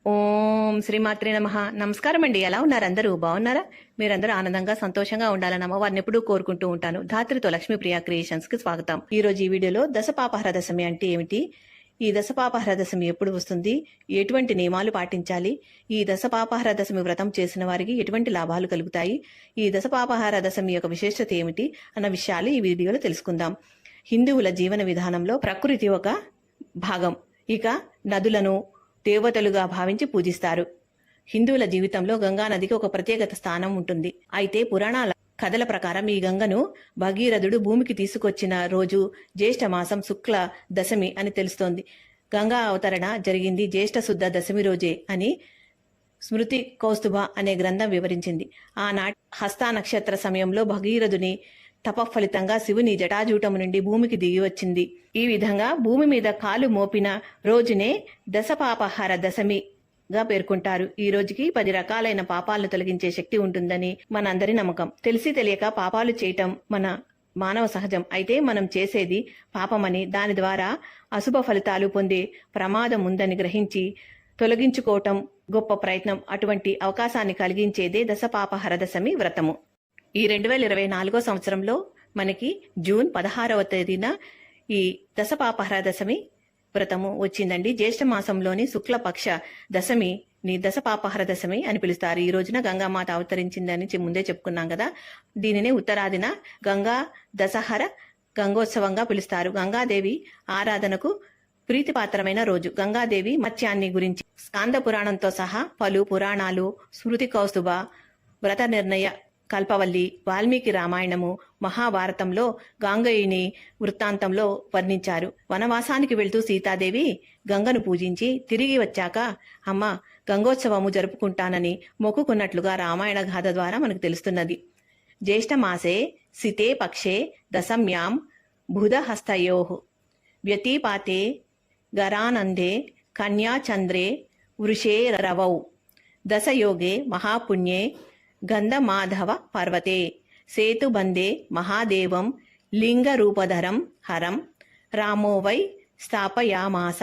ఓం శ్రీమాత్రే నమః. నమస్కారం అండి. ఎలా ఉన్నారు? అందరూ బాగున్నారా? మీరందరూ ఆనందంగా సంతోషంగా ఉండాలని అమ్మవారిని ఎప్పుడూ కోరుకుంటూ ఉంటాను. ధాత్రితో లక్ష్మీప్రియ క్రియేషన్స్ కి స్వాగతం. ఈ రోజు ఈ వీడియోలో దశపాపహర దశమి అంటే ఏమిటి, ఈ దశపాపహర దశమి ఎప్పుడు వస్తుంది, ఎటువంటి నియమాలు పాటించాలి, ఈ దశపాపహర దశమి వ్రతం చేసిన వారికి ఎటువంటి లాభాలు కలుగుతాయి, ఈ దశపాపహర దశమి యొక్క విశేషత ఏమిటి అన్న విషయాలు ఈ వీడియోలో తెలుసుకుందాం. హిందువుల జీవన విధానంలో ప్రకృతి ఒక భాగం. ఇక నదులను దేవతలుగా భావించి పూజిస్తారు. హిందువుల జీవితంలో గంగా నదికి ఒక ప్రత్యేకత స్థానం ఉంటుంది. అయితే పురాణాల కథల ప్రకారం ఈ గంగను భగీరథుడు భూమికి తీసుకొచ్చిన రోజు జ్యేష్ఠ మాసం శుక్ల దశమి అని తెలుస్తోంది. గంగా అవతరణ జరిగింది జ్యేష్ఠ శుద్ధ దశమి రోజే అని స్మృతి కౌస్తుభ అనే గ్రంథం వివరించింది. ఆనాటి హస్త నక్షత్ర సమయంలో భగీరథుని తపఫలితంగా శివుని జటాజూటము నుండి భూమికి దిగి వచ్చింది. ఈ విధంగా భూమి మీద కాలు మోపిన రోజునే దశపాపహర దశమిగా పేర్కొంటారు. ఈ రోజుకి 10 రకాలైన పాపాలను తొలగించే శక్తి ఉంటుందని మనందరి నమ్మకం. తెలిసి తెలియక పాపాలు చేయటం మన మానవ సహజం. అయితే మనం చేసేది పాపమని, దాని ద్వారా అశుభ ఫలితాలు పొందే ప్రమాదం ఉందని గ్రహించి తొలగించుకోవటం గొప్ప ప్రయత్నం. అటువంటి అవకాశాన్ని కలిగించేదే దశపాపహర దశమి వ్రతము. ఈ 2024 సంవత్సరంలో మనకి జూన్ 16వ తేదీన ఈ దశపాపహర దశమి వ్రతము వచ్చిందండి. జ్యేష్ఠ మాసంలోని శుక్లపక్ష దశమిని దశపాపహర దశమి అని పిలుస్తారు. ఈ రోజున గంగామాత అవతరించిందని ముందే చెప్పుకున్నాం కదా. దీనిని ఉత్తరాదిన గంగా దశహర గంగోత్సవంగా పిలుస్తారు. గంగాదేవి ఆరాధనకు ప్రీతిపాత్రమైన రోజు. గంగాదేవి మత్స్యాన్ని గురించి స్కాంద పురాణంతో సహా పలు పురాణాలు, స్మృతి కౌస్తుభ, వ్రత నిర్ణయ కల్పవల్లి, వాల్మీకి రామాయణము, మహాభారతంలో గాంగేయుని వృత్తాంతంలో వర్ణించారు. వనవాసానికి వెళ్తూ సీతాదేవి గంగను పూజించి తిరిగి వచ్చాక అమ్మ గంగోత్సవము జరుపుకుంటానని మొక్కుకున్నట్లుగా రామాయణ గాథ ద్వారా మనకు తెలుస్తున్నది. జ్యేష్ఠమాసే సితే పక్షే దశమ్యాం బుధహస్తయో వ్యతిపాతే గరానందే కన్యాచంద్రే వృషే రవౌ దశయోగే మహాపుణ్యే గంధమాధవ పర్వతే సేతుబందే మహాదేవం లింగరూపధరం హరం రామో వై స్థాపయామాస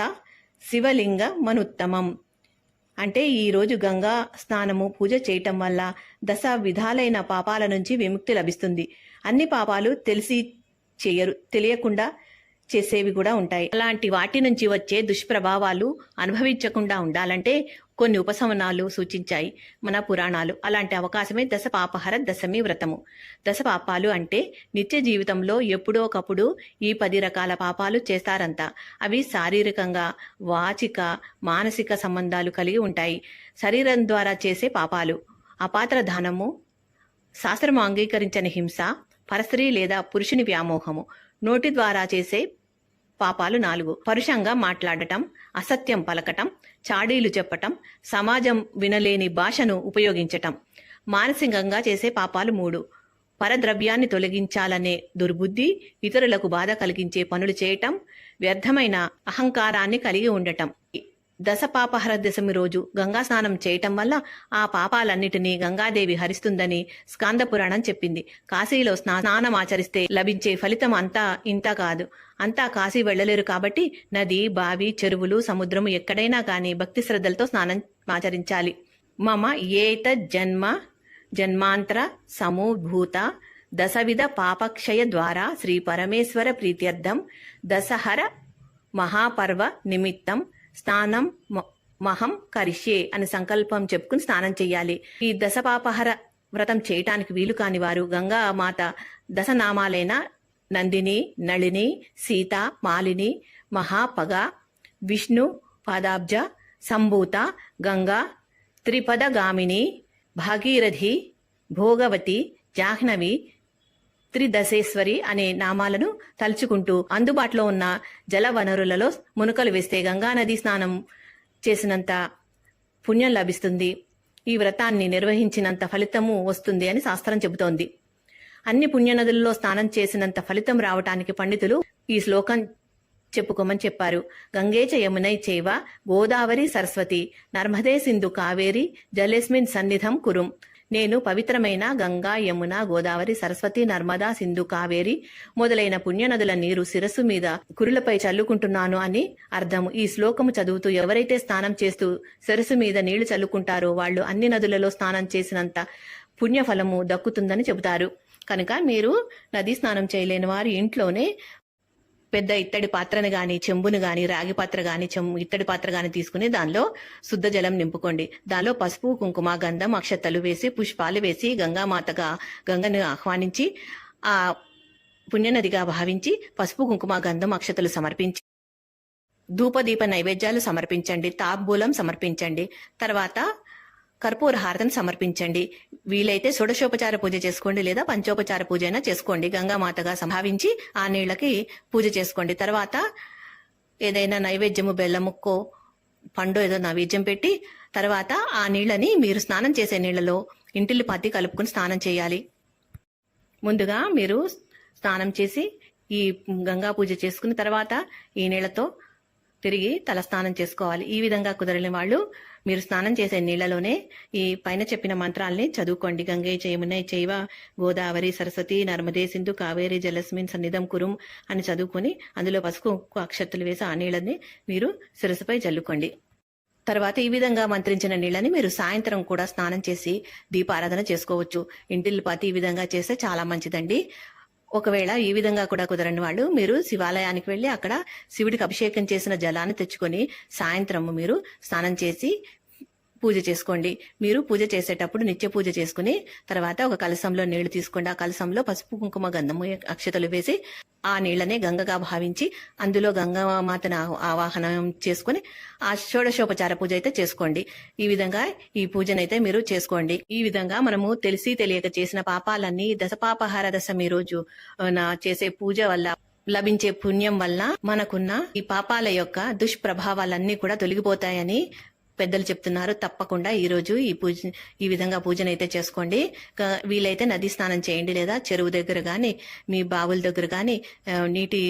శివలింగ మనుత్తమం. అంటే ఈరోజు గంగా స్నానము పూజ చేయటం వల్ల 10 విధాలైన పాపాల నుంచి విముక్తి లభిస్తుంది. అన్ని పాపాలు తెలిసి చేయరు, తెలియకుండా చేసేవి కూడా ఉంటాయి. అలాంటి వాటి నుంచి వచ్చే దుష్ప్రభావాలు అనుభవించకుండా ఉండాలంటే కొన్ని ఉపశమనాలు సూచించాయి మన పురాణాలు. అలాంటి అవకాశమే దశపాపహర దశమి వ్రతము. దశపాపాలు అంటే నిత్య జీవితంలో ఎప్పుడో ఒకప్పుడు ఈ 10 రకాల పాపాలు చేస్తారంట. అవి శారీరకంగా, వాచిక, మానసిక సంబంధాలు కలిగి ఉంటాయి. శరీరం ద్వారా చేసే పాపాలు అపాత్ర దానము, శాస్త్రము అంగీకరించని హింస, పరస్త్రీ లేదా పురుషుని వ్యామోహము. నోటి ద్వారా చేసే పాపాలు 4. పరుషంగా మాట్లాడటం, అసత్యం పలకటం, చాడీలు చెప్పటం, సమాజం వినలేని భాషను ఉపయోగించటం. మానసికంగా చేసే పాపాలు 3. పరద్రవ్యాన్ని తొలగించాలనే దుర్బుద్ధి, ఇతరులకు బాధ కలిగించే పనులు చేయటం, వ్యర్థమైన అహంకారాన్ని కలిగి ఉండటం. దశపాపహర దశమి రోజు గంగా స్నానం చేయటం వల్ల ఆ పాపాలన్నిటినీ గంగాదేవి హరిస్తుందని స్కాంద పురాణం చెప్పింది. కాశీలో స్నానం ఆచరిస్తే లభించే ఫలితం అంతా ఇంత కాదు. అంతా కాశీ వెళ్లలేరు కాబట్టి నది, బావి, చెరువులు, సముద్రము ఎక్కడైనా కానీ భక్తి శ్రద్ధలతో స్నానం ఆచరించాలి. మమ ఏత జన్మాంతర సమూభూత దశవిధ పాపక్షయ ద్వారా శ్రీ పరమేశ్వర ప్రీత్యర్థం దశహర మహాపర్వ నిమిత్తం స్నానం మహం కరిష్యే అని సంకల్పం చెప్పుకుని స్నానం చెయ్యాలి. ఈ దశపాపహర వ్రతం చేయటానికి వీలు కాని వారు గంగా మాత దశనామాలైన నందిని, నళిని, సీత, మాలిని, మహాపగ, విష్ణు పాదాబ్జ సంభూత, గంగా, త్రిపదగామిని, భాగీరథి, భోగవతి, జాహ్నవి, త్రిదశేశ్వరి అనే నామాలను తలుచుకుంటూ అందుబాటులో ఉన్న జల వనరులలో మునకలు వేస్తే గంగానది స్నానం చేసినంత పుణ్యం లభిస్తుంది. ఈ వ్రతాన్ని నిర్వహించినంత ఫలితము వస్తుంది అని శాస్త్రం చెబుతోంది. అన్ని పుణ్యనదుల్లో స్నానం చేసినంత ఫలితం రావటానికి పండితులు ఈ శ్లోకం చెప్పుకోమని చెప్పారు. గంగే చ యమునై చైవ గోదావరి సరస్వతి నర్మదే సింధు కావేరి జలేస్మిన్ సన్నిధం కురుం నేను పవిత్రమైన గంగా, యమున, గోదావరి, సరస్వతి, నర్మదా, సింధు, కావేరి మొదలైన పుణ్యనదుల నీరు శిరస్సు మీద కురులపై చల్లుకుంటున్నాను అని అర్థం. ఈ శ్లోకము చదువుతూ ఎవరైతే స్నానం చేస్తూ శిరస్సు మీద నీళ్లు చల్లుకుంటారో వాళ్ళు అన్ని నదులలో స్నానం చేసినంత పుణ్యఫలము దక్కుతుందని చెబుతారు. కనుక మీరు నదీ స్నానం చేయలేని వారు ఇంట్లోనే పెద్ద ఇత్తడి పాత్రను గాని, చెంబును గాని, రాగి పాత్ర గాని, ఇత్తడి పాత్ర గాని తీసుకుని దానిలో శుద్ధ జలం నింపుకోండి. దానిలో పసుపు, కుంకుమ, గంధం, అక్షతలు వేసి పుష్పాలు వేసి గంగామాతగా గంగను ఆహ్వానించి ఆ పుణ్యనదిగా భావించి పసుపు, కుంకుమ, గంధం, అక్షతలు సమర్పించి ధూపదీప నైవేద్యాలు సమర్పించండి. తాంబూలం సమర్పించండి. తర్వాత కర్పూర హారతిని సమర్పించండి. వీలైతే షోడశోపచార పూజ చేసుకోండి, లేదా పంచోపచార పూజ అయినా చేసుకోండి. గంగామాతగా సంభావించి ఆ నీళ్ళకి పూజ చేసుకోండి. తర్వాత ఏదైనా నైవేద్యము, బెల్లముక్కో పండు ఏదో నైవేద్యం పెట్టి తర్వాత ఆ నీళ్ళని మీరు స్నానం చేసే నీళ్లలో ఇంటిల్లి పాతి కలుపుకుని స్నానం చేయాలి. ముందుగా మీరు స్నానం చేసి ఈ గంగా పూజ చేసుకున్న తర్వాత ఈ నీళ్లతో తిరిగి తల స్నానం చేసుకోవాలి. ఈ విధంగా కుదరని వాళ్ళు మీరు స్నానం చేసే నీళ్లలోనే ఈ పైన చెప్పిన మంత్రాల్ని చదువుకోండి. గంగే యమునే చైవ గోదావరి సరస్వతి నర్మదే సింధు కావేరి జలస్మిన్ సన్నిధం కురుం అని చదువుకొని అందులో పసుపు అక్షత్తులు వేసి ఆ నీళ్ళని మీరు శిరస్సుపై జల్లుకోండి. తర్వాత ఈ విధంగా మంత్రించిన నీళ్ళని మీరు సాయంత్రం కూడా స్నానం చేసి దీపారాధన చేసుకోవచ్చు. ఇంటిల్లిపాతి ఈ విధంగా చేస్తే చాలా మంచిదండి. ఒకవేళ ఈ విధంగా కూడా కుదరని వాళ్ళు మీరు శివాలయానికి వెళ్లి అక్కడ శివుడికి అభిషేకం చేసిన జలాన్ని తెచ్చుకొని సాయంత్రం మీరు స్నానం చేసి పూజ చేసుకోండి. మీరు పూజ చేసేటప్పుడు నిత్య పూజ చేసుకుని తర్వాత ఒక కలశంలో నీళ్లు తీసుకోండి. ఆ కలశంలో పసుపు, కుంకుమ, గంధము, అక్షతలు వేసి ఆ నీళ్లనే గంగగా భావించి అందులో గంగామాతను ఆవాహనం చేసుకుని ఆ షోడశోపచార పూజ అయితే చేసుకోండి. ఈ విధంగా ఈ పూజనైతే మీరు చేసుకోండి. ఈ విధంగా మనము తెలిసి తెలియక చేసిన పాపాలన్నీ దశపాపహార దశమి రోజు చేసే పూజ వల్ల లభించే పుణ్యం వల్ల మనకున్న ఈ పాపాల యొక్క దుష్ప్రభావాలన్నీ కూడా తొలగిపోతాయని పెద్దలు చెప్తున్నారు. తప్పకుండా ఈ విధంగా పూజనైతే చేసుకోండి. వీలైతే నదీ స్నానం చేయండి, లేదా చెరువు దగ్గర గాని, మీ బావుల దగ్గర గాని, నీటి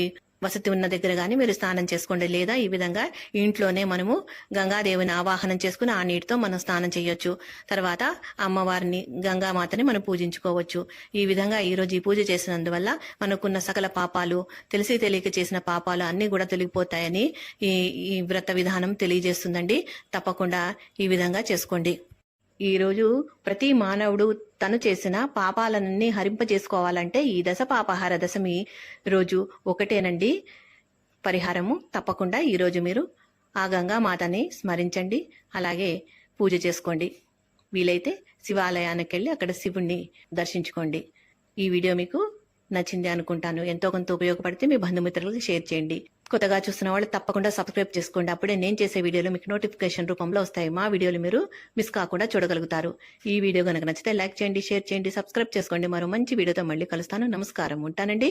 వసతి ఉన్న దగ్గర గాని మీరు స్నానం చేసుకోండి. లేదా ఈ విధంగా ఇంట్లోనే మనము గంగాదేవిని ఆవాహనం చేసుకుని ఆ నీటితో మనం స్నానం చేయొచ్చు. తర్వాత అమ్మవారిని గంగామాతని మనం పూజించుకోవచ్చు. ఈ విధంగా ఈ రోజు ఈ పూజ చేసినందువల్ల మనకున్న సకల పాపాలు, తెలిసి తెలియక చేసిన పాపాలు అన్ని కూడా తొలగిపోతాయని ఈ వ్రత విధానం తెలియజేస్తుందండి. తప్పకుండా ఈ విధంగా చేసుకోండి. ఈ రోజు ప్రతి మానవుడు తను చేసిన పాపాలన్నీ హరింపజేసుకోవాలంటే ఈ దశపాపహార దశమి రోజు ఒకటేనండి పరిహారము. తప్పకుండా ఈ రోజు మీరు ఆ గంగామాతని స్మరించండి, అలాగే పూజ చేసుకోండి. వీలైతే శివాలయానికి వెళ్ళి అక్కడ శివుణ్ణి దర్శించుకోండి. ఈ వీడియో మీకు నచ్చింది అనుకుంటాను. ఎంతో కొంత ఉపయోగపడితే మీ బంధుమిత్రులకు షేర్ చేయండి. కొత్తగా చూస్తున్న వాళ్ళు తప్పకుండా సబ్స్క్రైబ్ చేసుకోండి. అప్పుడే నేను చేసే వీడియోలు మీకు నోటిఫికేషన్ రూపంలో వస్తాయి. మా వీడియోలు మీరు మిస్ కాకుండా చూడగలుగుతారు. ఈ వీడియో కనుక నచ్చితే లైక్ చేయండి, షేర్ చేయండి, సబ్స్క్రైబ్ చేసుకోండి. మరో మంచి వీడియోతో మళ్ళీ కలుస్తాను. నమస్కారం, ఉంటానండి.